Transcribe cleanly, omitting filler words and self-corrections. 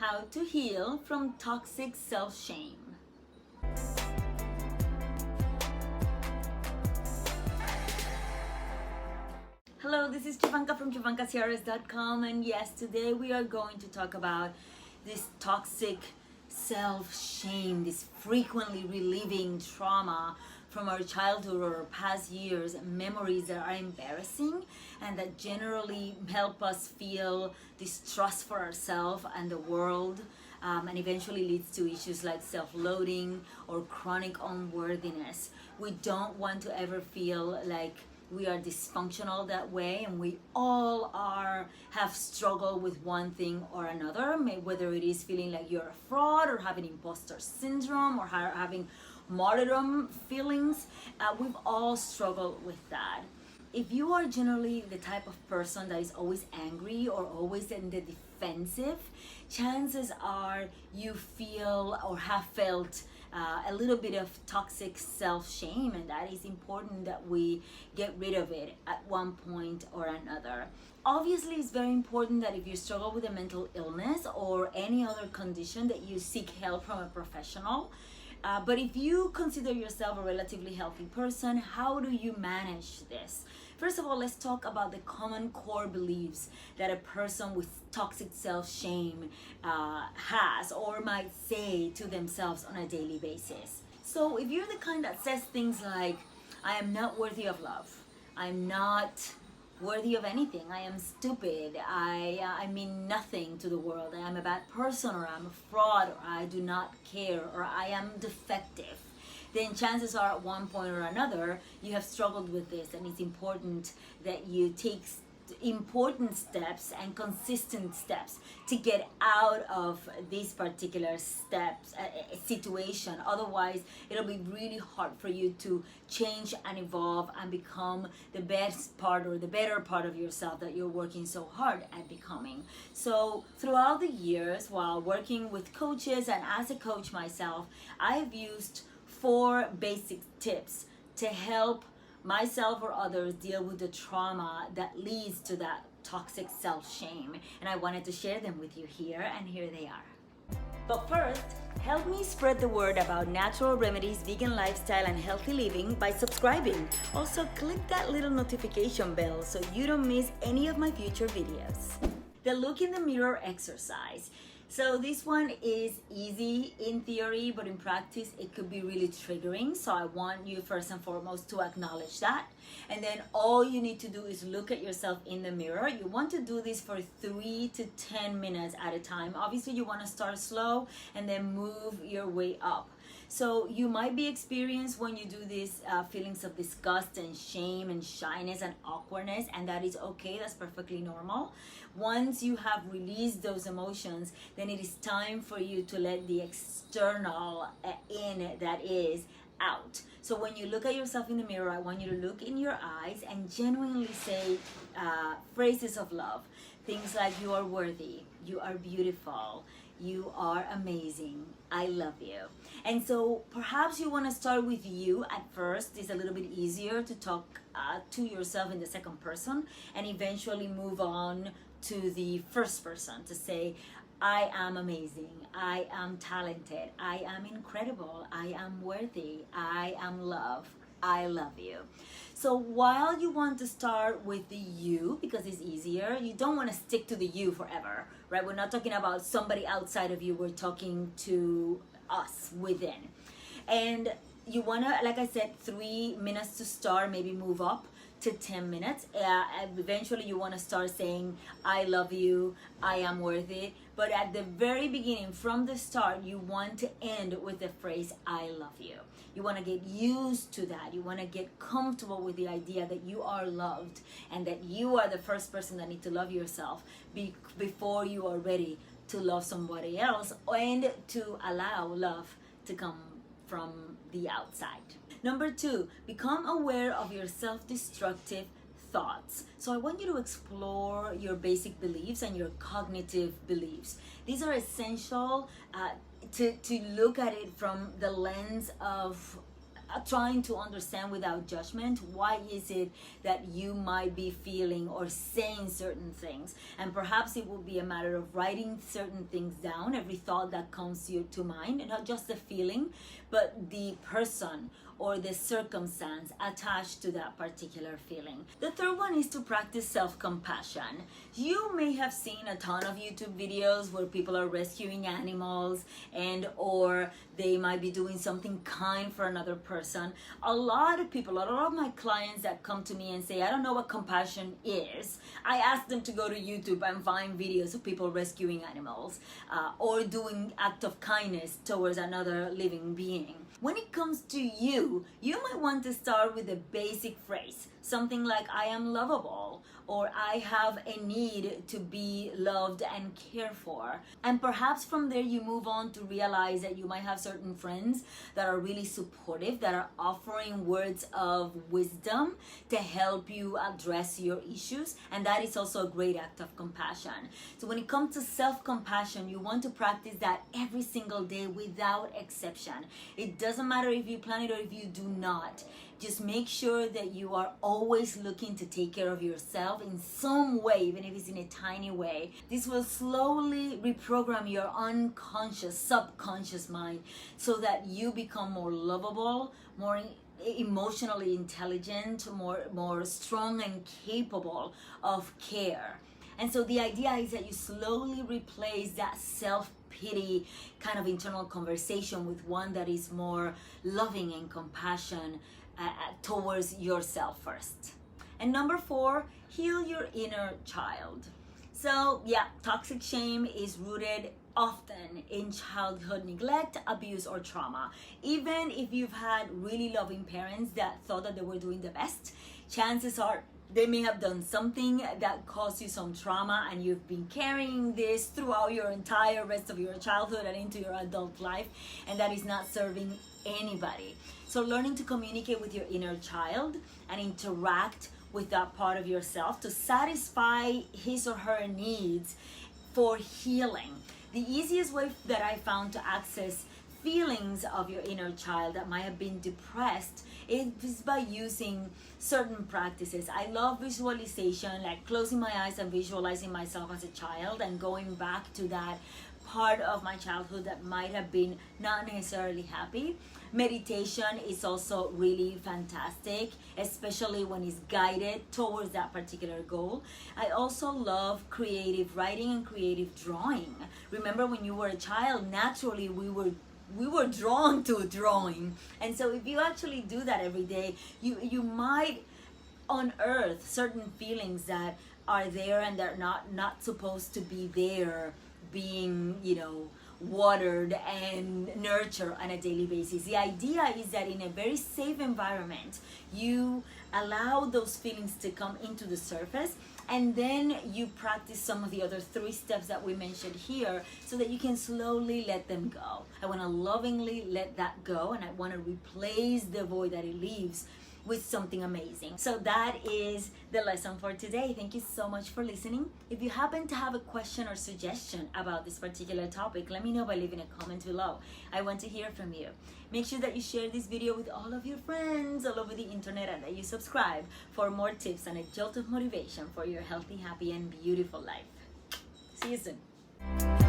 how to heal from toxic self-shame. Hello, this is Jovanka from JovankaCiares.com, and yes, today we are going to talk about this toxic self-shame, this frequently reliving trauma from our childhood or past years, memories that are embarrassing and that generally help us feel distrust for ourselves and the world, and eventually leads to issues like self-loathing or chronic unworthiness. We don't want to ever feel like we are dysfunctional that way, and we all have struggled with one thing or another, whether it is feeling like you're a fraud or having imposter syndrome or having martyrdom feelings. We've all struggled with that. If you are generally the type of person that is always angry or always in the defensive, chances are you feel or have felt a little bit of toxic self-shame, and that is important that we get rid of it at one point or another. Obviously, it's very important that if you struggle with a mental illness or any other condition that you seek help from a professional. But if you consider yourself a relatively healthy person, how do you manage this? First of all, let's talk about the common core beliefs that a person with toxic self-shame has or might say to themselves on a daily basis. So if you're the kind that says things like, I am not worthy of love, I'm not worthy of anything, I am stupid, I mean nothing to the world, I am a bad person, or I'm a fraud, or I do not care, or I am defective, then chances are at one point or another you have struggled with this, and it's important that you take important steps and consistent steps to get out of these particular situation. Otherwise, it'll be really hard for you to change and evolve and become the best part or the better part of yourself that you're working so hard at becoming. So throughout the years, while working with coaches and as a coach myself, I've used 4 basic tips to help myself or others deal with the trauma that leads to that toxic self-shame, and I wanted to share them with you here, and here they are. But first, help me spread the word about natural remedies, vegan lifestyle, and healthy living by subscribing. Also, click that little notification bell so you don't miss any of my future videos. The look in the mirror exercise. So this one is easy in theory, but in practice it could be really triggering. So I want you first and foremost to acknowledge that. And then all you need to do is look at yourself in the mirror. You want to do this for 3 to 10 minutes at a time. Obviously you want to start slow and then move your way up. So you might be experienced when you do these feelings of disgust and shame and shyness and awkwardness, and that is okay, that's perfectly normal. Once you have released those emotions, then it is time for you to let the external in that is out. So when you look at yourself in the mirror, I want you to look in your eyes and genuinely say phrases of love. Things like, you are worthy, you are beautiful, you are amazing, I love you. And so perhaps you want to start with you at first. It's a little bit easier to talk to yourself in the second person, and eventually move on to the first person to say, I am amazing, I am talented, I am incredible, I am worthy, I am love, I love you. So while you want to start with the you, because it's easier, you don't want to stick to the you forever, right? We're not talking about somebody outside of you, we're talking to us within. And you want to, like I said, 3 minutes to start, maybe move up to 10 minutes. Eventually you want to start saying, I love you, I am worth it. But at the very beginning, from the start, you want to end with the phrase, I love you. You want to get used to that. You want to get comfortable with the idea that you are loved and that you are the first person that needs to love yourself before you are ready to love somebody else, and to allow love to come from the outside. Number 2, become aware of your self-destructive thoughts. So I want you to explore your basic beliefs and your cognitive beliefs. These are essential to look at it from the lens of trying to understand without judgment why is it that you might be feeling or saying certain things. And perhaps it will be a matter of writing certain things down, every thought that comes to mind, and not just the feeling, but the person or the circumstance attached to that particular feeling. The third one is to practice self-compassion. You may have seen a ton of YouTube videos where people are rescuing animals and or they might be doing something kind for another person. A lot of my clients that come to me and say, I don't know what compassion is, I ask them to go to YouTube and find videos of people rescuing animals or doing act of kindness towards another living being. When it comes to you might want to start with a basic phrase, something like, I am lovable, or I have a need to be loved and cared for. And perhaps from there you move on to realize that you might have certain friends that are really supportive, that are offering words of wisdom to help you address your issues, and that is also a great act of compassion. So when it comes to self-compassion, you want to practice that every single day without exception. It doesn't matter if you plan it or if you do not. Just make sure that you are always looking to take care of yourself in some way, even if it's in a tiny way. This will slowly reprogram your unconscious, subconscious mind so that you become more lovable, more emotionally intelligent, more strong and capable of care. And so the idea is that you slowly replace that self-pity kind of internal conversation with one that is more loving and compassion towards yourself first. And number 4, heal your inner child. So yeah, toxic shame is rooted often in childhood neglect, abuse, or trauma. Even if you've had really loving parents that thought that they were doing the best, chances are they may have done something that caused you some trauma, and you've been carrying this throughout your entire rest of your childhood and into your adult life, and that is not serving anybody. So learning to communicate with your inner child and interact with that part of yourself to satisfy his or her needs for healing. The easiest way that I found to access feelings of your inner child that might have been depressed is by using certain practices. I love visualization, like closing my eyes and visualizing myself as a child and going back to that part of my childhood that might have been not necessarily happy. Meditation is also really fantastic, especially when it's guided towards that particular goal. I also love creative writing and creative drawing. Remember, when you were a child, naturally we were drawn to drawing, and so if you actually do that every day, you might unearth certain feelings that are there and they're not supposed to be there, being watered and nurtured on a daily basis. The idea is that in a very safe environment, you allow those feelings to come into the surface, and then you practice some of the other 3 steps that we mentioned here so that you can slowly let them go. I want to lovingly let that go, and I want to replace the void that it leaves with something amazing. So that is the lesson for today. Thank you so much for listening. If you happen to have a question or suggestion about this particular topic, let me know by leaving a comment below. I want to hear from you. Make sure that you share this video with all of your friends all over the internet, and that you subscribe for more tips and a jolt of motivation for your healthy, happy, and beautiful life. See you soon.